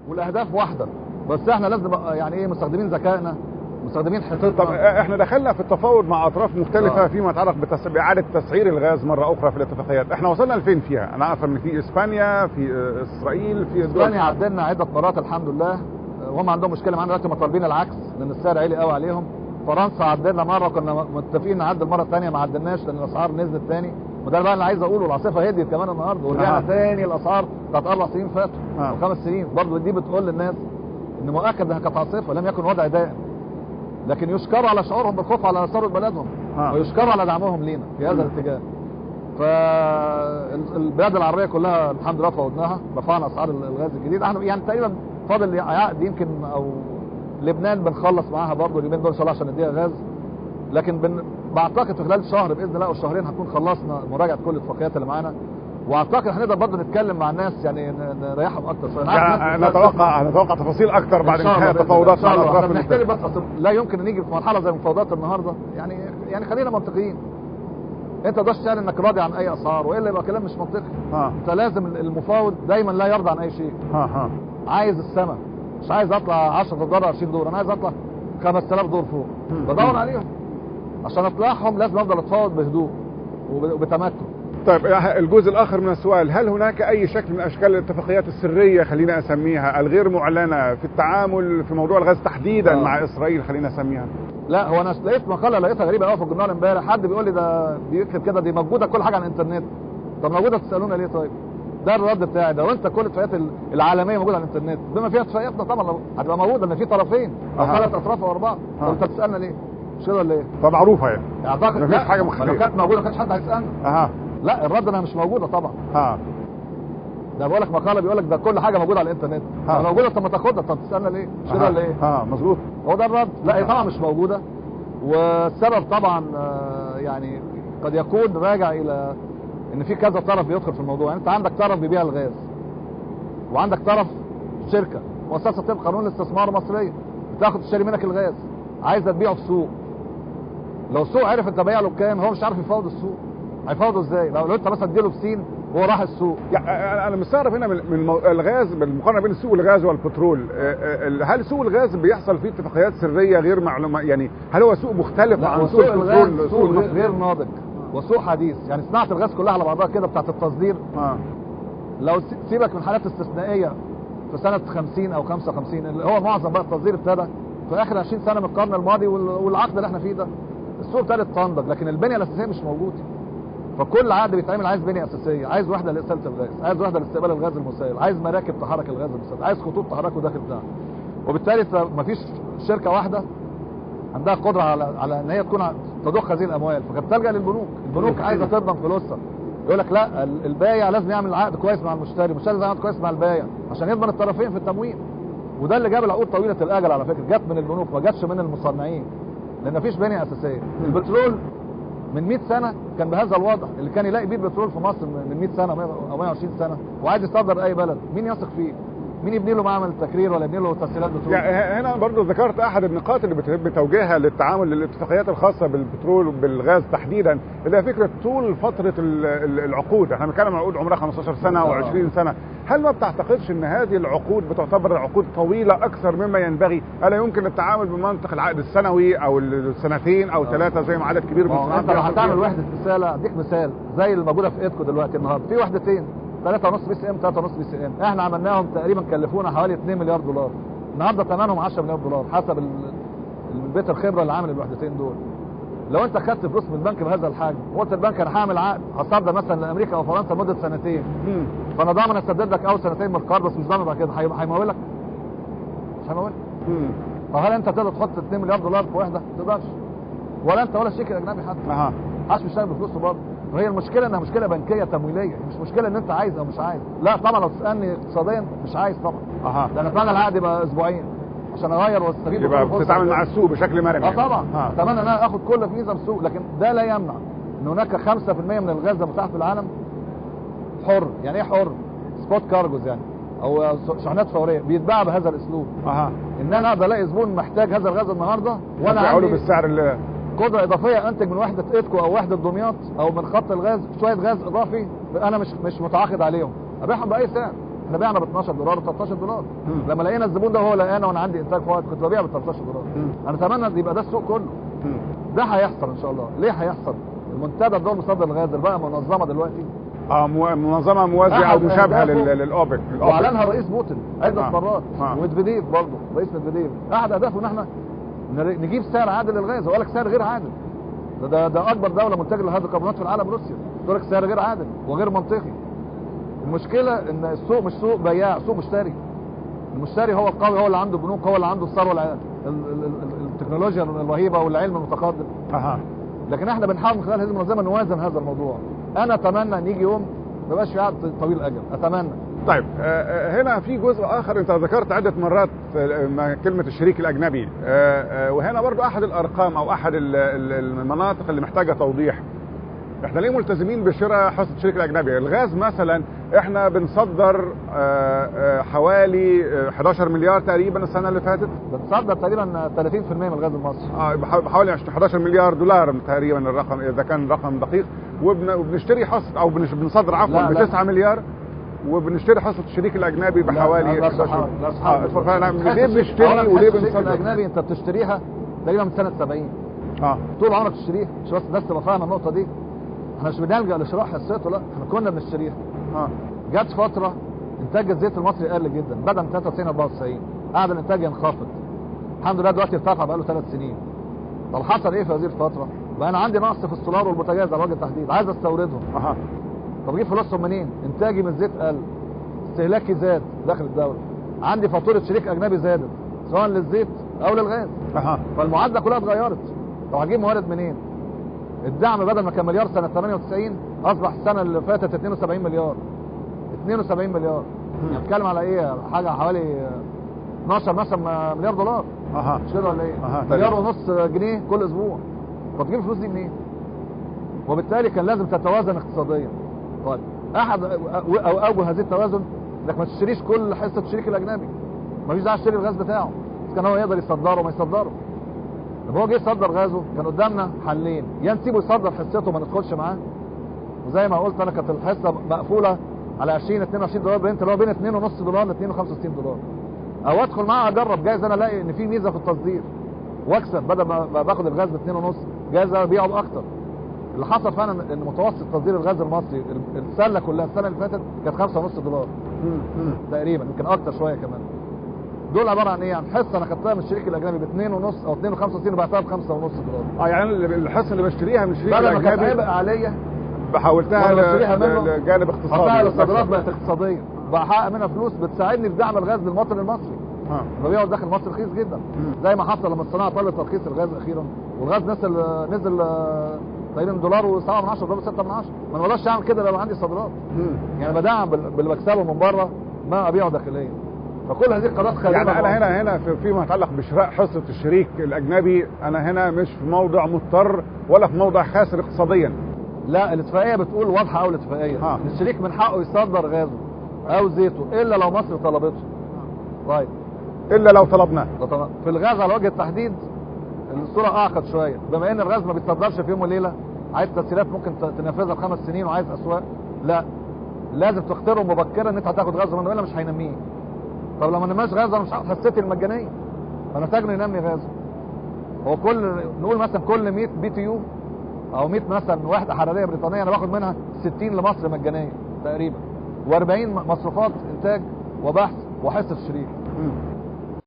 والاهداف واحده، بس احنا لازم يعني ايه مستخدمين ذكائنا، مستخدمين حيطتنا. طب احنا دخلنا في التفاوض مع اطراف مختلفه فيما يتعلق باعاده تسعير الغاز مره اخرى في الاتفاقيات، احنا وصلنا لفين فيها؟ انا عارف ان في اسبانيا، في اسرائيل، في اسبانيا عدلنا عده مرات الحمد لله، وهم عندهم مشكله معانا دلوقتي، طالبين العكس لان السعر عالي قوي عليهم. فرنسا عدلنا مره، كنا متفقين نعدل مره ثانيه ما عدلناش لان الاسعار نزلت ثاني، وده بقى اللي عايز اقوله، العاصفه هديت كمان النهارده ورجعنا ثاني الاسعار بتاعت 4 سنين فاتوا او 5 سنين. برضه دي بتقول للناس ان مؤكد انها كانت عاصفه، لم يكن وضع دائم، لكن يشكروا على شعورهم بالخوف على ثروه بلدهم ويشكروا على دعمهم لينا في هذا الاتجاه. فالبلاد العربيه كلها الحمد لله فوضناها، رفعنا اسعار الغاز الجديد. احنا يعني تقريبا فاضل عقد يمكن، او لبنان بنخلص معاها برضه اليومين دول ان شاء الله عشان نديها غاز، لكن بعتقد في خلال شهر باذن الله او شهرين هنكون خلصنا مراجعه كل الاتفاقيات اللي معانا، واعتقد هنقدر برضه نتكلم مع الناس يعني نريحهم اكتر شويه. نتوقع تفاصيل اكتر بعد انتهاء التفاوضات مع الاطراف. بنحتاج بس لا يمكن نيجي في مرحله زي مفاوضات النهارده، يعني خلينا منطقيين. انت ده تعلن انك راضي عن اي اسعار، والا يبقى كلام مش منطقي. انت لازم المفاوض دايما لا يرضى عن اي شيء. عايز السما، مش عايز اطلع 10 دولار 20 دولار، انا عايز اطلع 5000 دولار فوق، بدور عليهم. عشان اطلعهم لازم افضل اتفاوض بهدوء وبتمكن. طيب الجزء الاخر من السؤال، هل هناك اي شكل من اشكال الاتفاقيات السريه خلينا اسميها الغير معلنه في التعامل في موضوع الغاز تحديدا مع اسرائيل خلينا اسميها؟ لا، هو انا لقيت مقاله لقيتها غريبه قوي في الجورنال امبارح، حد بيقول لي ده بيكتب كده دي موجوده كل حاجه على الانترنت. طب موجوده تسالونا ليه؟ طيب ده الرد بتاعي، ده وانت كل الاتفاقيات العالميه موجوده على الانترنت بما فيها اتفاقياتنا طبعا هتبقى موجوده، ان في طرفين او 3 اطراف او 4. طب انت بتسالنا ليه؟ مش كده ولا ايه؟ فمعروفه يعني اعتقد مفيش حاجه مختلفه. لو كانت موجوده ما كانش حد هيسالنا. لا الرد انها مش موجوده طبعا. ده بقول لك مقاله بيقول لك ده كل حاجه موجوده على الانترنت. لو موجوده طب ما تاخدها، طب تسالنا ليه؟ مش كده ولا ايه؟ مظبوط. هو ده الرد. لا هي طبعا مش موجوده، والسبب طبعا يعني قد يكون راجع الى ان في كذا طرف بيدخل في الموضوع. يعني انت عندك طرف بيبيع الغاز، وعندك طرف شركه مؤسسه طبق قانون الاستثمار المصريه بتاخد تشتري منك الغاز، عايزه تبيعه في سوق. لو السوق عرف انت بايع له بكام، هو مش عارف يفاوض السوق، هيفاوضه ازاي؟ لو انت مثلا اديله بسين وهو راح السوق. يعني انا مستغرب هنا من الغاز بالمقارنه بين سوق الغاز والبترول. هل سوق الغاز بيحصل فيه اتفاقيات سريه غير معلومه؟ يعني هل هو سوق مختلف عن سوق البترول؟ سوق غير ناضج وسوق حديث. يعني صناعه الغاز كلها على بعضها كده بتاعت التصدير. لو سيبك من حالات استثنائيه في سنه 50 او 55 اللي هو معظم بقى التصدير ابتدى في اخر 20 سنه من القرن الماضي والعقد اللي احنا فيه ده، السوق ابتدى تنضج، لكن البنيه الاساسيه مش موجوده. فكل عقد بيتعمل عايز بنيه اساسيه، عايز وحده لاساله الغاز، عايز وحده لاستقبال الغاز المسيل، عايز مراكب تحرك الغاز المسيل، عايز خطوط تحركه داخل بتاعها. وبالتالي مفيش شركه واحده عندها قدره على ان هي تكون تضخ هذه الاموال، فكانت تلجا للبنوك. البنوك عايزه تضمن فلوسها، يقول لك لا البايع لازم يعمل عقد كويس مع المشتري، المشتري لازم يعمل كويس مع البايع عشان يضمن الطرفين في التمويل. وده اللي جاب العقود طويله الاجل على فكره، جت من البنوك ما جاتش من المصنعين، لان مفيش بنيه اساسيه. البترول من 100 سنه كان بهذا الوضع، اللي كان يلاقي بيه البترول في مصر من 100 سنه او 120 سنه وعايز يصدر اي بلد، مين يثق فيه؟ مين يبني له معمل تكرير ولا يبني له تسهيلات بترول؟ يعني هنا برضو ذكرت احد النقاط اللي بتحب توجيهها للتعامل للاتفاقيات الخاصه بالبترول وبالغاز تحديدا، اللي هي فكره طول فتره العقود. احنا بنتكلم عن عقود عمرها 15 سنه و20 سنه. هل ما بتعتقدش ان هذه العقود بتعتبر عقود طويله اكثر مما ينبغي؟ الا يمكن التعامل بمنطق العقد السنوي او السنتين او 3 زي ما عدد كبير من انت لو هتعمل وحده مثال، اديك مثال زي اللي موجوده في ايدكو دلوقتي النهارده، في وحدتين 3.5 بي سي ام 3.5 بي سي ام، احنا عملناهم تقريبا كلفونا حوالي 2 مليار دولار. النهارده ثمنهم 10 مليار دولار حسب البيت الخبره اللي عامل الوحدتين دول. لو انت خدت فلوس من البنك بهذا الحجم وقلت البنك انا هعمل عقد هصدر مثلا لامريكا او فرنسا لمده 2 سنين، فانا ضامن اسدد لك اول 2 سنين من القرض، بس مش ضامن بعد كده هيمولك؟ مش هيمولك. فهل انت تقدر تحط 2 مليار دولار في وحده؟ ما تقدرش، ولا انت ولا الشريك الاجنبي حتى. محدش بيشتغل بفلوسه برضه. وهي المشكله انها مشكله بنكيه تمويليه، مش مشكله ان انت عايز او مش عايز. لا طبعا لو تسالني اقتصاديا مش عايز طبعا. لان اتمنى العقد يبقى اسبوعين عشان اغير واستفيد. يبقى بتتعامل مع السوق بشكل مرن. طبعا اتمنى ان انا اخد كل فيزا من السوق، لكن ده لا يمنع ان هناك 5% من الغاز المتاح في العالم حر. يعني ايه حر؟ سبوت كارجوز يعني، او شحنات فوريه بيتباع بهذا الاسلوب. ان انا اقدر الاقي زبون محتاج هذا الغاز النهارده وانا عندي بالسعر اللي قدره اضافيه انتج من وحده ايدكو او وحده دمياط او من خط الغاز شويه غاز اضافي انا مش متعاقد عليهم، ابيعهم باي سعر. احنا بعنا ب 12 دولار و 13 دولار. لما لقينا الزبون ده هو لقانا وانا عندي انتاج فائض كنت ببيع ب 13 دولار. انا اتمنى يبقى ده السوق كله. ده هيحصل ان شاء الله. ليه هيحصل؟ المنتدى الدول مصدر الغاز اللي بقى منظمه دلوقتي، منظمه موازيه او مشابهه للاوبك، واعلنها الرئيس بوتين عده مرات، ومدفيديف برضه رئيس مدفيديف احد اهدافه ان احنا نجيب سعر عادل للغاز. وقال لك سعر غير عادل. ده اكبر دوله منتجه للهيدروكربونات في العالم روسيا، تقول لك سعر غير عادل وغير منطقي. المشكله ان السوق مش سوق بياع، سوق مشتري. المشتري هو القوي، هو اللي عنده بنوك، هو اللي عنده الثروه التكنولوجيا الرهيبه والعلم المتقدم. لكن احنا بنحاول من خلال هذه المنظمه نوازن هذا الموضوع. انا اتمنى ان يجي يوم ما يبقاش في عقد طويل الاجل، اتمنى. طيب هنا في جزء اخر انت ذكرت عده مرات كلمه الشريك الاجنبي، وهنا برضو احد الارقام او احد المناطق اللي محتاجه توضيح. احنا ليه ملتزمين بشراء حصه الشريك الاجنبي؟ الغاز مثلا احنا بنصدر حوالي 11 مليار تقريبا السنه اللي فاتت، بنصدر تقريبا 30% من الغاز المصري، بحوالي 11 مليار دولار تقريبا الرقم اذا كان رقم دقيق، وبنشتري حصه او بنصدر عفوا ب 9 مليار، وبنشتري حصه الشريك الاجنبي بحوالي 11. ليه بنشتري وليه بنصدر؟ الشريك الاجنبي انت بتشتريها تقريبا من سنه 70. طول عمرك تشتريها، مش بس الناس تبقى فاهمه النقطه دي. احنا مش بنلجأ لشراء حصته، لا احنا كنا بنشتريها. جت فتره انتاج الزيت المصري قل جدا، بدا من 93 94 قعد الانتاج ينخفض. الحمد لله دلوقتي ارتفع بقى له 3 سنين. طب حصل ايه في هذه الفتره؟ بقى انا عندي نقص في السولار والبوتاجاز على وجه التحديد، عايز استوردهم. طب اجيب فلوسهم منين؟ انتاجي من الزيت قل، استهلاكي زاد داخل الدوله، عندي فاتوره شريك اجنبي زادت سواء للزيت او للغاز. فالمعادله كلها اتغيرت. طب هجيب موارد منين؟ الدعم بدل ما كان مليار سنه 98 اصبح السنه اللي فاتت 72 مليار. 72 مليار. يعني بتتكلم على ايه؟ حاجه حوالي 12 مثلا مليار دولار. مش كده ولا ايه؟ مليار ونص جنيه كل اسبوع. طب تجيب الفلوس دي منين؟ وبالتالي كان لازم تتوازن اقتصاديا. طيب احد او اوجه هذه التوازن انك ما تشتريش كل حصه الشريك الاجنبي. مفيش داعي تشتري الغاز بتاعه، كان هو يقدر يصدره وما يصدره. لما هو جه يصدر غازه كان قدامنا حلين، يا نسيبه يصدر حصته وما ندخلش معاه، وزي ما قلت انا كانت الحصه مقفوله على 20 22 دولار برنت اللي هو بين 2.5 دولار ل 2.65 دولار، او ادخل معاه اجرب، جايز انا الاقي ان في ميزه في التصدير واكسب بدل ما باخد الغاز ب 2.5، جايز ابيعه باكتر. اللي حصل فعلا ان متوسط تصدير الغاز المصري السله كلها السنه اللي فاتت كانت 5.5 دولار تقريبا، يمكن اكتر شويه كمان. دول عباره عن ايه؟ يعني حصه انا خدتها من الشريك الاجنبي ب 2.5 او 2.65 وبعتها ب 5.5 دولار. يعني الحصه اللي بشتريها من الشريك الاجنبي بدل ما كانت عبء عليا بحولتها لجانب اقتصادي، بحولتها للصادرات بقت اقتصاديه، بحقق منها فلوس بتساعدني في دعم الغاز للمواطن المصري. ببيعه داخل مصر رخيص جدا، زي ما حصل لما الصناعه طلبت ترخيص الغاز اخيرا، والغاز نزل تقريبا $1.7 $1.6 ما انا ما اقدرش اعمل كده لو عندي صادرات. يعني بدعم باللي بكسبه من بره ما ابيعه داخليا. فكل هذه القرارات خارجيه. يعني انا هنا فيما يتعلق بشراء حصه الشريك الاجنبي، انا هنا مش في موضع مضطر ولا في موضع خاسر اقتصاديا. لا، الاتفاقيه بتقول واضحه قوي الاتفاقيه ان الشريك من حقه يصدر غازه او زيته الا لو مصر طلبته. طيب الا لو طلبناه. في الغاز على وجه التحديد الصوره اعقد شويه، بما ان الغاز ما بيتصدرش في يوم وليله، عايز تسهيلات ممكن تنفذها في 5 سنين وعايز اسواق، لا لازم تختاره مبكرا ان انت هتاخد غاز منه الا مش هينميه. طب لو ما نماش غاز انا مش هاخد حصتي المجانيه، فنحتاج ننمي غازه. هو نقول مثلا كل 100 بي تي يو او 100 مثلا وحده حراريه بريطانيه انا باخد منها 60 لمصر مجانيه تقريبا، و40 مصروفات انتاج وبحث وحصه شريك.